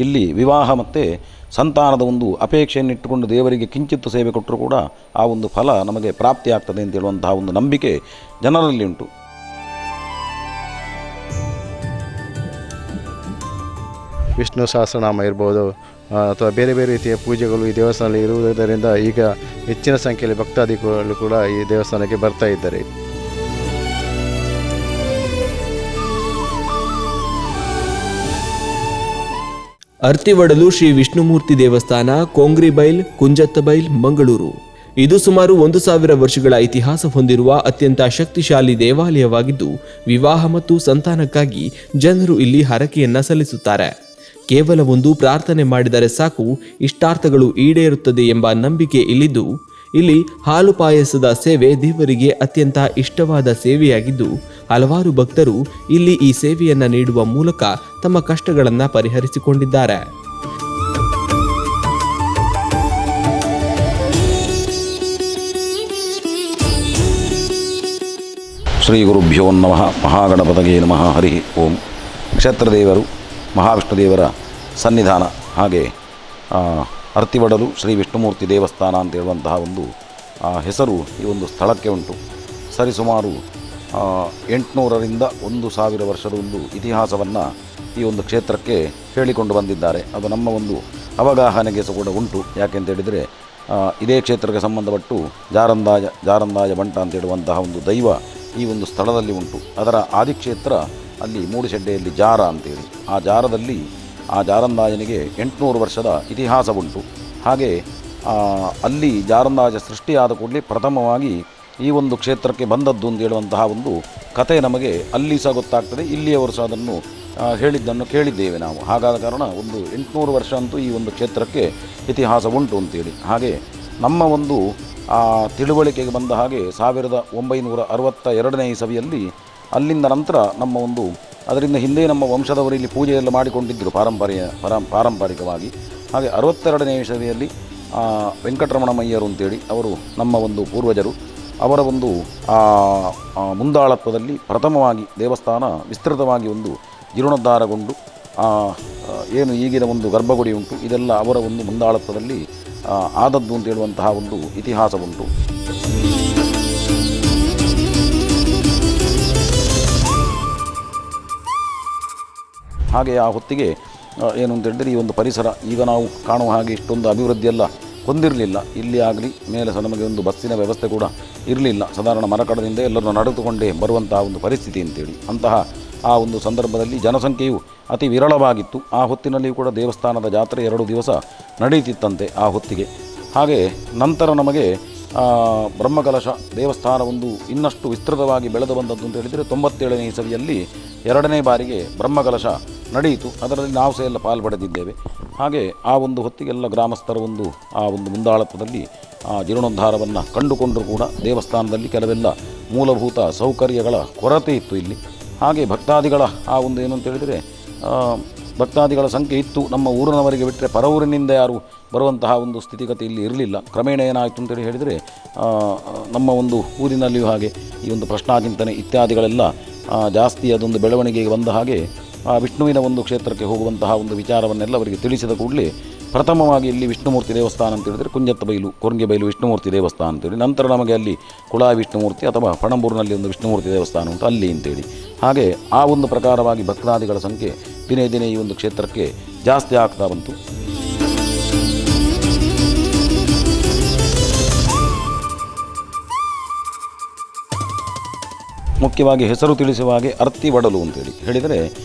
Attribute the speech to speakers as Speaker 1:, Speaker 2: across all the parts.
Speaker 1: ಇಲ್ಲಿ ವಿವಾಹ ಮತ್ತು ಸಂತಾನದ ಒಂದು ಅಪೇಕ್ಷೆಯನ್ನಿಟ್ಟುಕೊಂಡು ದೇವರಿಗೆ ಕಿಂಚಿತ್ತು ಸೇವೆ ಕೊಟ್ಟರೂ ಕೂಡ ಆ ಒಂದು ಫಲ ನಮಗೆ ಪ್ರಾಪ್ತಿಯಾಗ್ತದೆ ಅಂತೇಳುವಂತಹ ಒಂದು ನಂಬಿಕೆ ಜನರಲ್ಲಿ ಉಂಟು.
Speaker 2: ವಿಷ್ಣು ಸಹಸ್ರನಾಮ ಇರ್ಬೋದು ಅಥವಾ ಬೇರೆ ಬೇರೆ ರೀತಿಯ ಪೂಜೆಗಳು ಈ ದೇವಸ್ಥಾನದಲ್ಲಿ ಇರುವುದರಿಂದ ಈಗ ಹೆಚ್ಚಿನ ಸಂಖ್ಯೆಯಲ್ಲಿ ಭಕ್ತಾದಿಗಳು ಕೂಡ ಈ ದೇವಸ್ಥಾನಕ್ಕೆ ಬರ್ತಾ ಇದ್ದಾರೆ.
Speaker 3: ಅರ್ತಿವಡಲು ಶ್ರೀ ವಿಷ್ಣುಮೂರ್ತಿ ದೇವಸ್ಥಾನ, ಕೊಂಗ್ರಿಬೈಲ್, ಕುಂಜತ್ತಬೈಲ್, ಮಂಗಳೂರು. ಇದು ಸುಮಾರು 1000 ವರ್ಷಗಳ ಇತಿಹಾಸ ಹೊಂದಿರುವ ಅತ್ಯಂತ ಶಕ್ತಿಶಾಲಿ ದೇವಾಲಯವಾಗಿದ್ದು, ವಿವಾಹ ಮತ್ತು ಸಂತಾನಕ್ಕಾಗಿ ಜನರು ಇಲ್ಲಿ ಹರಕೆಯನ್ನ ಸಲ್ಲಿಸುತ್ತಾರೆ. ಕೇವಲ ಒಂದು ಪ್ರಾರ್ಥನೆ ಮಾಡಿದರೆ ಸಾಕು, ಇಷ್ಟಾರ್ಥಗಳು ಈಡೇರುತ್ತದೆ ಎಂಬ ನಂಬಿಕೆ ಇಲ್ಲಿದ್ದು, ಇಲ್ಲಿ ಹಾಲು ಪಾಯಸದ ಸೇವೆ ದೇವರಿಗೆ ಅತ್ಯಂತ ಇಷ್ಟವಾದ ಸೇವೆಯಾಗಿದ್ದು, ಹಲವಾರು ಭಕ್ತರು ಇಲ್ಲಿ ಈ ಸೇವೆಯನ್ನ ನೀಡುವ ಮೂಲಕ ತಮ್ಮ ಕಷ್ಟಗಳನ್ನು ಪರಿಹರಿಸಿಕೊಂಡಿದ್ದಾರೆ.
Speaker 1: ಶ್ರೀ ಗುರುಭ್ಯೋ ನಮಃ. ಮಹಾಗಣಪತಗೆ ನಮಃ. ಹರಿ ಓಂ. ಕ್ಷೇತ್ರದೇವರು ಮಹಾವಿಷ್ಣುದೇವರ ಸನ್ನಿಧಾನ, ಹಾಗೆ ಅರ್ತಿವಡಲು ಶ್ರೀ ವಿಷ್ಣುಮೂರ್ತಿ ದೇವಸ್ಥಾನ ಅಂತ ಹೇಳುವಂತಹ ಒಂದು ಹೆಸರು ಈ ಒಂದು ಸ್ಥಳಕ್ಕೆ ಉಂಟು. ಸರಿಸುಮಾರು 800ರಿಂದ 1000 ವರ್ಷದ ಒಂದು ಇತಿಹಾಸವನ್ನು ಈ ಒಂದು ಕ್ಷೇತ್ರಕ್ಕೆ ಹೇಳಿಕೊಂಡು ಬಂದಿದ್ದಾರೆ. ಅದು ನಮ್ಮ ಒಂದು ಅವಗಾಹನೆಗೆ ಸಹ ಕೂಡ ಉಂಟು. ಯಾಕೆಂತೇಳಿದರೆ ಇದೇ ಕ್ಷೇತ್ರಕ್ಕೆ ಸಂಬಂಧಪಟ್ಟು ಜಾರಂದಾಯ ಬಂಟ ಅಂತ ಹೇಳುವಂತಹ ಒಂದು ದೈವ ಈ ಒಂದು ಸ್ಥಳದಲ್ಲಿ ಉಂಟು. ಅದರ ಆದಿಕ್ಷೇತ್ರ ಅಲ್ಲಿ ಮೂಡುಶೆಡ್ಡೆಯಲ್ಲಿ ಜಾರ ಅಂತೇಳಿ, ಆ ಜಾರದಲ್ಲಿ ಆ ಜಾರಂದಾಯನಿಗೆ 800 ವರ್ಷದ ಇತಿಹಾಸ ಉಂಟು. ಹಾಗೆ ಅಲ್ಲಿ ಜಾರಂದಾಜ ಸೃಷ್ಟಿಯಾದ ಕೂಡಲೇ ಪ್ರಥಮವಾಗಿ ಈ ಒಂದು ಕ್ಷೇತ್ರಕ್ಕೆ ಬಂದದ್ದು ಅಂತ ಹೇಳುವಂತಹ ಒಂದು ಕತೆ ನಮಗೆ ಅಲ್ಲಿ ಸಹ ಗೊತ್ತಾಗ್ತದೆ. ಇಲ್ಲಿಯವರು ಸಹ ಅದನ್ನು ಹೇಳಿದ್ದನ್ನು ಕೇಳಿದ್ದೇವೆ ನಾವು. ಹಾಗಾದ ಕಾರಣ ಒಂದು 800 ವರ್ಷ ಅಂತೂ ಈ ಒಂದು ಕ್ಷೇತ್ರಕ್ಕೆ ಇತಿಹಾಸ ಉಂಟು ಅಂತೇಳಿ. ಹಾಗೆ ನಮ್ಮ ಒಂದು ತಿಳುವಳಿಕೆಗೆ ಬಂದ ಹಾಗೆ 1962ನೇ ಇಸವಿಯಲ್ಲಿ ಅಲ್ಲಿಂದ ನಂತರ ನಮ್ಮ ಒಂದು ಅದರಿಂದ ಹಿಂದೆ ನಮ್ಮ ವಂಶದವರು ಇಲ್ಲಿ ಪೂಜೆಯೆಲ್ಲ ಮಾಡಿಕೊಂಡಿದ್ದರು ಪಾರಂಪರಿಕವಾಗಿ. ಹಾಗೆ 62ನೇ ಇಸವಿಯಲ್ಲಿ ವೆಂಕಟರಮಣಮಯ್ಯರು ಅಂತೇಳಿ ಅವರು ನಮ್ಮ ಒಂದು ಪೂರ್ವಜರು, ಅವರ ಒಂದು ಮುಂದಾಳತ್ವದಲ್ಲಿ ಪ್ರಥಮವಾಗಿ ದೇವಸ್ಥಾನ ವಿಸ್ತೃತವಾಗಿ ಒಂದು ಜೀರ್ಣೋದ್ಧಾರಗೊಂಡು ಏನು ಈಗಿನ ಒಂದು ಗರ್ಭಗುಡಿ ಉಂಟು, ಇದೆಲ್ಲ ಅವರ ಒಂದು ಮುಂದಾಳತ್ವದಲ್ಲಿ ಆದದ್ದು ಅಂತ ಹೇಳುವಂತಹ ಒಂದು ಇತಿಹಾಸ ಉಂಟು. ಹಾಗೆ ಆ ಹೊತ್ತಿಗೆ ಏನು ಅಂತ ಹೇಳಿದರೆ ಈ ಒಂದು ಪರಿಸರ ಈಗ ನಾವು ಕಾಣುವ ಹಾಗೆ ಇಷ್ಟೊಂದು ಅಭಿವೃದ್ಧಿಯೆಲ್ಲ ಹೊಂದಿರಲಿಲ್ಲ. ಇಲ್ಲಿ ಆಗಲಿ ಮೇಲೆ ಸಹ ನಮಗೆ ಒಂದು ಬಸ್ಸಿನ ವ್ಯವಸ್ಥೆ ಕೂಡ ಇರಲಿಲ್ಲ. ಸಾಧಾರಣ ಮರಕಡದಿಂದ ಎಲ್ಲರನ್ನು ನಡೆದುಕೊಂಡೇ ಬರುವಂತಹ ಒಂದು ಪರಿಸ್ಥಿತಿ ಅಂತೇಳಿ. ಅಂತಹ ಆ ಒಂದು ಸಂದರ್ಭದಲ್ಲಿ ಜನಸಂಖ್ಯೆಯು ಅತಿ ವಿರಳವಾಗಿತ್ತು. ಆ ಹೊತ್ತಿನಲ್ಲಿಯೂ ಕೂಡ ದೇವಸ್ಥಾನದ ಜಾತ್ರೆ 2 ದಿವಸ ನಡೆಯುತ್ತಿತ್ತಂತೆ ಆ ಹೊತ್ತಿಗೆ. ಹಾಗೆ ನಂತರ ನಮಗೆ ಬ್ರಹ್ಮಕಲಶ ದೇವಸ್ಥಾನ ಒಂದು ಇನ್ನಷ್ಟು ವಿಸ್ತೃತವಾಗಿ ಬೆಳೆದು ಬಂದದ್ದು ಅಂತ ಹೇಳಿದರೆ 97ನೇ ಇಸವಿಯಲ್ಲಿ 2ನೇ ಬಾರಿಗೆ ಬ್ರಹ್ಮಕಲಶ ನಡೆಯಿತು. ಅದರಲ್ಲಿ ನಾವು ಸಹ ಎಲ್ಲ ಪಾಲ್ಪಡೆದಿದ್ದೇವೆ. ಹಾಗೆ ಆ ಒಂದು ಹೊತ್ತಿಗೆಲ್ಲ ಗ್ರಾಮಸ್ಥರ ಒಂದು ಆ ಒಂದು ಮುಂದಾಳತ್ವದಲ್ಲಿ ಜೀರ್ಣೋದ್ಧಾರವನ್ನು ಕಂಡುಕೊಂಡರೂ ಕೂಡ ದೇವಸ್ಥಾನದಲ್ಲಿ ಕೆಲವೆಲ್ಲ ಮೂಲಭೂತ ಸೌಕರ್ಯಗಳ ಕೊರತೆ ಇತ್ತು ಇಲ್ಲಿ. ಹಾಗೆ ಭಕ್ತಾದಿಗಳ ಆ ಒಂದು ಏನು ಅಂತ ಹೇಳಿದರೆ ಭಕ್ತಾದಿಗಳ ಸಂಖ್ಯೆ ಇತ್ತು. ನಮ್ಮ ಊರಿನವರಿಗೆ ಬಿಟ್ಟರೆ ಪರ ಊರಿನಿಂದ ಯಾರು ಬರುವಂತಹ ಒಂದು ಸ್ಥಿತಿಗತಿ ಇಲ್ಲಿ ಇರಲಿಲ್ಲ. ಕ್ರಮೇಣ ಏನಾಯಿತು ಅಂತೇಳಿ ಹೇಳಿದರೆ ನಮ್ಮ ಒಂದು ಊರಿನಲ್ಲಿಯೂ ಹಾಗೆ ಈ ಒಂದು ಪ್ರಶ್ನಾಚಿಂತನೆ ಇತ್ಯಾದಿಗಳೆಲ್ಲ ಜಾಸ್ತಿ ಅದೊಂದು ಬೆಳವಣಿಗೆಗೆ ಬಂದ ಹಾಗೆ ವಿಷ್ಣುವಿನ ಒಂದು ಕ್ಷೇತ್ರಕ್ಕೆ ಹೋಗುವಂತಹ ಒಂದು ವಿಚಾರವನ್ನೆಲ್ಲ ಅವರಿಗೆ ತಿಳಿಸಿದ ಕೂಡಲೇ ಪ್ರಥಮವಾಗಿ ಇಲ್ಲಿ ವಿಷ್ಣುಮೂರ್ತಿ ದೇವಸ್ಥಾನ ಅಂತ ಹೇಳಿದರೆ ಕುಂಜತ್ತಬೈಲು, ಕೊರ್ಗೆಬೈಲು ವಿಷ್ಣುಮೂರ್ತಿ ದೇವಸ್ಥಾನ ಅಂತೇಳಿ, ನಂತರ ನಮಗೆ ಅಲ್ಲಿ ಕುಳಾ ವಿಷ್ಣುಮೂರ್ತಿ ಅಥವಾ ಪಣಂಬೂರಿನಲ್ಲಿ ಒಂದು ವಿಷ್ಣುಮೂರ್ತಿ ದೇವಸ್ಥಾನ ಉಂಟು ಅಲ್ಲಿ ಅಂತೇಳಿ. ಹಾಗೆ ಆ ಒಂದು ಪ್ರಕಾರವಾಗಿ ಭಕ್ತಾದಿಗಳ ಸಂಖ್ಯೆ ದಿನೇ ದಿನೇ ಈ ಒಂದು ಕ್ಷೇತ್ರಕ್ಕೆ ಜಾಸ್ತಿ ಆಗ್ತಾ ಬಂತು. ಮುಖ್ಯವಾಗಿ ಹೆಸರು ತಿಳಿಸುವ ಹಾಗೆ ಅರ್ತಿವಡಲು ಅಂತೇಳಿ ಹೇಳಿದರೆ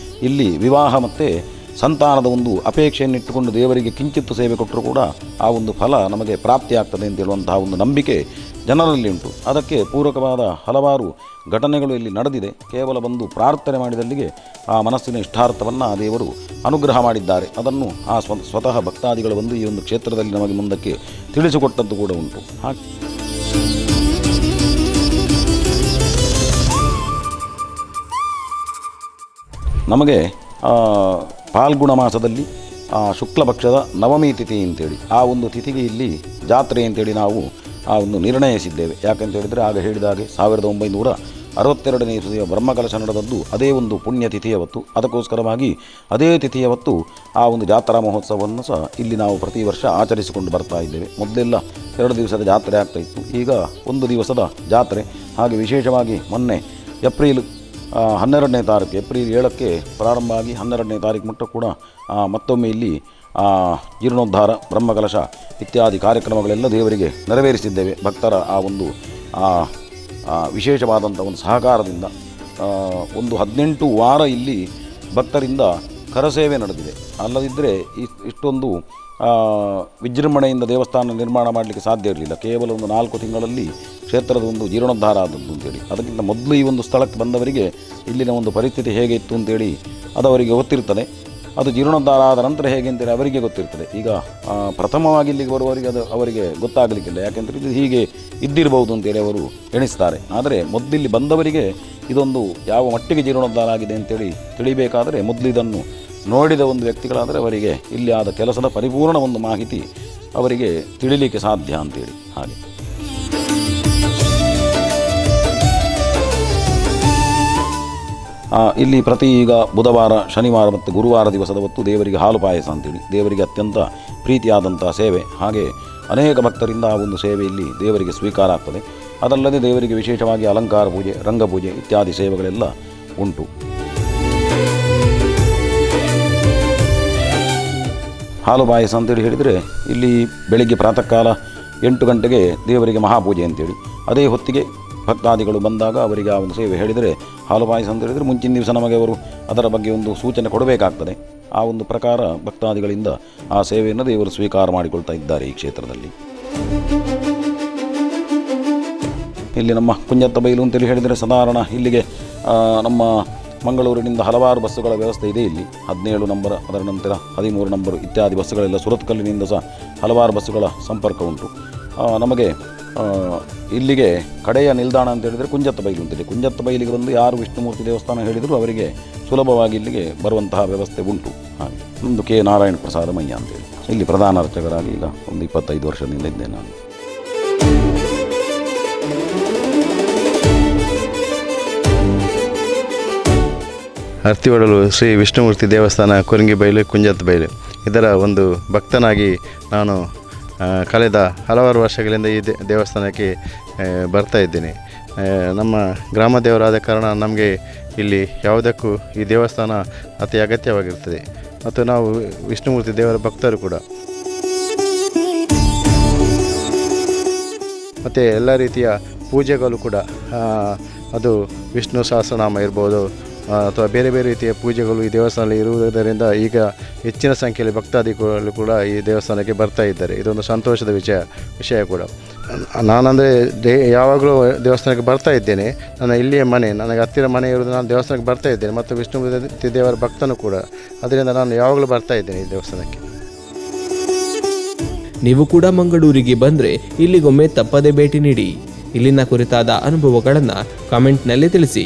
Speaker 1: ಇಲ್ಲಿ ವಿವಾಹ ಮತ್ತು ಸಂತಾನದ ಒಂದು ಅಪೇಕ್ಷೆಯನ್ನಿಟ್ಟುಕೊಂಡು ದೇವರಿಗೆ ಕಿಂಚಿತ್ತು ಸೇವೆ ಕೊಟ್ಟರೂ ಕೂಡ ಆ ಒಂದು ಫಲ ನಮಗೆ ಪ್ರಾಪ್ತಿಯಾಗ್ತದೆ ಅಂತೇಳುವಂತಹ ಒಂದು ನಂಬಿಕೆ ಜನರಲ್ಲಿ ಉಂಟು. ಅದಕ್ಕೆ ಪೂರಕವಾದ ಹಲವಾರು ಘಟನೆಗಳು ಇಲ್ಲಿ ನಡೆದಿದೆ. ಕೇವಲ ಬಂದು ಪ್ರಾರ್ಥನೆ ಮಾಡಿದಲ್ಲಿಗೆ ಆ ಮನಸ್ಸಿನ ಇಷ್ಟಾರ್ಥವನ್ನು ಆ ದೇವರು ಅನುಗ್ರಹ ಮಾಡಿದ್ದಾರೆ. ಅದನ್ನು ಆ ಸ್ವತಃ ಭಕ್ತಾದಿಗಳು ಬಂದು ಈ ಒಂದು ಕ್ಷೇತ್ರದಲ್ಲಿ ನಮಗೆ ಮುಂದಕ್ಕೆ ತಿಳಿಸಿಕೊಟ್ಟದ್ದು ಕೂಡ ಉಂಟು. ನಮಗೆ ಫಾಲ್ಗುಣ ಮಾಸದಲ್ಲಿ ಶುಕ್ಲ ಪಕ್ಷದ ನವಮಿ ತಿಥಿ ಅಂತೇಳಿ ಆ ಒಂದು ತಿಥಿಗೆ ಇಲ್ಲಿ ಜಾತ್ರೆ ಅಂತೇಳಿ ನಾವು ಆ ಒಂದು ನಿರ್ಣಯಿಸಿದ್ದೇವೆ. ಯಾಕಂತ ಹೇಳಿದರೆ ಆಗ ಹೇಳಿದ ಹಾಗೆ 62ನೇ ಇಸವಿಯ ಬ್ರಹ್ಮಕಲಶ ನಡೆದದ್ದು ಅದೇ ಒಂದು ಪುಣ್ಯತಿಥಿಯವತ್ತು. ಅದಕ್ಕೋಸ್ಕರವಾಗಿ ಅದೇ ತಿಥಿಯವತ್ತು ಆ ಒಂದು ಜಾತ್ರಾ ಮಹೋತ್ಸವವನ್ನು ಸಹ ಇಲ್ಲಿ ನಾವು ಪ್ರತಿ ವರ್ಷ ಆಚರಿಸಿಕೊಂಡು ಬರ್ತಾ ಇದ್ದೇವೆ. ಮೊದಲೆಲ್ಲ 2 ದಿವಸದ ಜಾತ್ರೆ ಆಗ್ತಾಯಿತ್ತು, ಈಗ 1 ದಿವಸದ ಜಾತ್ರೆ. ಹಾಗೆ ವಿಶೇಷವಾಗಿ ಮೊನ್ನೆ ಏಪ್ರಿಲ್ 12ನೇ ತಾರೀಕು, ಏಪ್ರಿಲ್ 7ಕ್ಕೆ ಪ್ರಾರಂಭ ಆಗಿ 12ನೇ ತಾರೀಕು ಮಟ್ಟ ಕೂಡ ಮತ್ತೊಮ್ಮೆ ಇಲ್ಲಿ ಜೀರ್ಣೋದ್ಧಾರ, ಬ್ರಹ್ಮಕಲಶ ಇತ್ಯಾದಿ ಕಾರ್ಯಕ್ರಮಗಳೆಲ್ಲ ದೇವರಿಗೆ ನೆರವೇರಿಸಿದ್ದೇವೆ. ಭಕ್ತರ ಆ ಒಂದು ವಿಶೇಷವಾದಂಥ ಒಂದು ಸಹಕಾರದಿಂದ ಒಂದು 18 ವಾರ ಇಲ್ಲಿ ಭಕ್ತರಿಂದ ಕರಸೇವೆ ನಡೆದಿದೆ. ಅಲ್ಲದಿದ್ದರೆ ಇಷ್ಟೊಂದು ವಿಜೃಂಭಣೆಯಿಂದ ದೇವಸ್ಥಾನ ನಿರ್ಮಾಣ ಮಾಡಲಿಕ್ಕೆ ಸಾಧ್ಯ ಇರಲಿಲ್ಲ. ಕೇವಲ ಒಂದು 4 ತಿಂಗಳಲ್ಲಿ ಕ್ಷೇತ್ರದ ಒಂದು ಜೀರ್ಣೋದ್ಧಾರ ಆದದ್ದು ಅಂತೇಳಿ. ಅದಕ್ಕಿಂತ ಮೊದಲು ಈ ಒಂದು ಸ್ಥಳಕ್ಕೆ ಬಂದವರಿಗೆ ಇಲ್ಲಿನ ಒಂದು ಪರಿಸ್ಥಿತಿ ಹೇಗೆ ಇತ್ತು ಅಂತೇಳಿ ಅದು ಅವರಿಗೆ ಗೊತ್ತಿರ್ತದೆ. ಅದು ಜೀರ್ಣೋದ್ಧಾರ ಆದ ನಂತರ ಹೇಗೆ ಅಂತೇಳಿ ಅವರಿಗೆ ಗೊತ್ತಿರ್ತದೆ. ಈಗ ಪ್ರಥಮವಾಗಿ ಇಲ್ಲಿಗೆ ಬರುವವರಿಗೆ ಅದು ಅವರಿಗೆ ಗೊತ್ತಾಗಲಿಕ್ಕಿಲ್ಲ, ಯಾಕೆಂದರೆ ಇದು ಹೀಗೆ ಇದ್ದಿರಬಹುದು ಅಂತೇಳಿ ಅವರು ಎಣಿಸ್ತಾರೆ. ಆದರೆ ಮೊದಲಿಲ್ಲಿ ಬಂದವರಿಗೆ ಇದೊಂದು ಯಾವ ಮಟ್ಟಿಗೆ ಜೀರ್ಣೋದ್ಧಾರ ಆಗಿದೆ ಅಂತೇಳಿ ತಿಳಿಬೇಕಾದರೆ ಮೊದಲು ಇದನ್ನು ನೋಡಿದ ಒಂದು ವ್ಯಕ್ತಿಗಳಾದರೆ ಅವರಿಗೆ ಇಲ್ಲಿ ಆದ ಕೆಲಸದ ಪರಿಪೂರ್ಣ ಒಂದು ಮಾಹಿತಿ ಅವರಿಗೆ ತಿಳಿಲಿಕ್ಕೆ ಸಾಧ್ಯ ಅಂತೇಳಿ. ಹಾಗೆ ಇಲ್ಲಿ ಪ್ರತಿ ಈಗ ಬುಧವಾರ, ಶನಿವಾರ ಮತ್ತು ಗುರುವಾರ ದಿವಸದ ಹೊತ್ತು ದೇವರಿಗೆ ಹಾಲು ಪಾಯಸ ಅಂತೇಳಿ ದೇವರಿಗೆ ಅತ್ಯಂತ ಪ್ರೀತಿಯಾದಂಥ ಸೇವೆ. ಹಾಗೆ ಅನೇಕ ಭಕ್ತರಿಂದ ಆ ಒಂದು ಸೇವೆ ಇಲ್ಲಿ ದೇವರಿಗೆ ಸ್ವೀಕಾರ ಆಗ್ತದೆ. ಅದಲ್ಲದೆ ದೇವರಿಗೆ ವಿಶೇಷವಾಗಿ ಅಲಂಕಾರ ಪೂಜೆ, ರಂಗಪೂಜೆ ಇತ್ಯಾದಿ ಸೇವೆಗಳೆಲ್ಲ ಉಂಟು. ಹಾಲು ಪಾಯಸ ಅಂತೇಳಿ ಹೇಳಿದರೆ ಇಲ್ಲಿ ಬೆಳಿಗ್ಗೆ ಪ್ರಾತಃ ಕಾಲ 8 ಗಂಟೆಗೆ ದೇವರಿಗೆ ಮಹಾಪೂಜೆ ಅಂತೇಳಿ, ಅದೇ ಹೊತ್ತಿಗೆ ಭಕ್ತಾದಿಗಳು ಬಂದಾಗ ಅವರಿಗೆ ಆ ಒಂದು ಸೇವೆ ಹೇಳಿದರೆ ಹಾಲು ಪಾಯಸ ಅಂತ ಹೇಳಿದರೆ ಮುಂಚಿನ ದಿವಸ ನಮಗೆ ಅವರು ಅದರ ಬಗ್ಗೆ ಒಂದು ಸೂಚನೆ ಕೊಡಬೇಕಾಗ್ತದೆ. ಆ ಒಂದು ಪ್ರಕಾರ ಭಕ್ತಾದಿಗಳಿಂದ ಆ ಸೇವೆಯನ್ನು ದೇವರು ಸ್ವೀಕಾರ ಮಾಡಿಕೊಳ್ತಾ ಇದ್ದಾರೆ ಈ ಕ್ಷೇತ್ರದಲ್ಲಿ. ಇಲ್ಲಿ ನಮ್ಮ ಕುಂಜತ್ತ ಬೈಲು ಅಂತೇಳಿ ಹೇಳಿದರೆ ಸಾಧಾರಣ ಇಲ್ಲಿಗೆ ನಮ್ಮ ಮಂಗಳೂರಿನಿಂದ ಹಲವಾರು ಬಸ್ಸುಗಳ ವ್ಯವಸ್ಥೆ ಇದೆ. ಇಲ್ಲಿ 17 ನಂಬರ್, ಅದರ ನಂತರ 13 ನಂಬರು ಇತ್ಯಾದಿ ಬಸ್ಸುಗಳೆಲ್ಲ ಸುರತ್ಕಲ್ಲಿನಿಂದ ಸಹ ಹಲವಾರು ಬಸ್ಸುಗಳ ಸಂಪರ್ಕ ಉಂಟು. ನಮಗೆ ಇಲ್ಲಿಗೆ ಕಡೆಯ ನಿಲ್ದಾಣ ಅಂತ ಹೇಳಿದರೆ ಕುಂಜತ್ತ ಬೈಲು ಅಂತಿದೆ. ಕುಂಜತ್ತ ಬೈಲಿಗೆ ಬಂದು ಯಾರು ವಿಷ್ಣುಮೂರ್ತಿ ದೇವಸ್ಥಾನ ಹೇಳಿದರೂ ಅವರಿಗೆ ಸುಲಭವಾಗಿ ಇಲ್ಲಿಗೆ ಬರುವಂತಹ ವ್ಯವಸ್ಥೆ ಉಂಟು. ಹಾಗೆ ಒಂದು ಕೆ ನಾರಾಯಣ ಪ್ರಸಾದ ಮಯ್ಯ ಅಂತೇಳಿ ಇಲ್ಲಿ ಪ್ರಧಾನ ಅರ್ಚಕರಾಗಿ ಈಗ ಒಂದು 25 ವರ್ಷದಿಂದ ಇದ್ದೇನೆ ನಾನು.
Speaker 2: ಅರ್ತಿವಡಲು ಶ್ರೀ ವಿಷ್ಣುಮೂರ್ತಿ ದೇವಸ್ಥಾನ, ಕೊರಂಗಿಬೈಲು, ಕುಂಜತ್ತ ಬೈಲು ಇದರ ಒಂದು ಭಕ್ತನಾಗಿ ನಾನು ಕಳೆದ ಹಲವಾರು ವರ್ಷಗಳಿಂದ ಈ ದೇವಸ್ಥಾನಕ್ಕೆ ಬರ್ತಾ ಇದ್ದೇನೆ. ನಮ್ಮ ಗ್ರಾಮ ದೇವರಾದ ಕಾರಣ ನಮಗೆ ಇಲ್ಲಿ ಯಾವುದಕ್ಕೂ ಈ ದೇವಸ್ಥಾನ ಅತಿ ಅಗತ್ಯವಾಗಿರ್ತದೆ ಮತ್ತು ನಾವು ವಿಷ್ಣುಮೂರ್ತಿ ದೇವರ ಭಕ್ತರು ಕೂಡ. ಮತ್ತು ಎಲ್ಲ ರೀತಿಯ ಪೂಜೆಗಳು ಕೂಡ, ಅದು ವಿಷ್ಣು ಸಹಸ್ರನಾಮ ಇರ್ಬೋದು ಅಥವಾ ಬೇರೆ ಬೇರೆ ರೀತಿಯ ಪೂಜೆಗಳು ಈ ದೇವಸ್ಥಾನದಲ್ಲಿ ಇರುವುದರಿಂದ ಈಗ ಹೆಚ್ಚಿನ ಸಂಖ್ಯೆಯಲ್ಲಿ ಭಕ್ತಾದಿಗಳು ಕೂಡ ಈ ದೇವಸ್ಥಾನಕ್ಕೆ ಬರ್ತಾ ಇದ್ದಾರೆ. ಇದೊಂದು ಸಂತೋಷದ ವಿಷಯ ಕೂಡ. ನಾನಂದರೆ ಯಾವಾಗಲೂ ದೇವಸ್ಥಾನಕ್ಕೆ ಬರ್ತಾ ಇದ್ದೇನೆ. ನನ್ನ ಇಲ್ಲಿಯ ಮನೆ, ನನಗೆ ಹತ್ತಿರ ಮನೆ ಇರೋದು, ನಾನು ದೇವಸ್ಥಾನಕ್ಕೆ ಬರ್ತಾ ಇದ್ದೇನೆ ಮತ್ತು ವಿಷ್ಣುಮೂರ್ತಿ ದೇವರ ಭಕ್ತನೂ ಕೂಡ. ಅದರಿಂದ ನಾನು ಯಾವಾಗಲೂ ಬರ್ತಾ ಇದ್ದೇನೆ ಈ ದೇವಸ್ಥಾನಕ್ಕೆ.
Speaker 3: ನೀವು ಕೂಡ ಮಂಗಳೂರಿಗೆ ಬಂದರೆ ಇಲ್ಲಿಗೊಮ್ಮೆ ತಪ್ಪದೆ ಭೇಟಿ ನೀಡಿ. ಇಲ್ಲಿನ ಕುರಿತಾದ ಅನುಭವಗಳನ್ನು ಕಾಮೆಂಟ್ನಲ್ಲಿ ತಿಳಿಸಿ.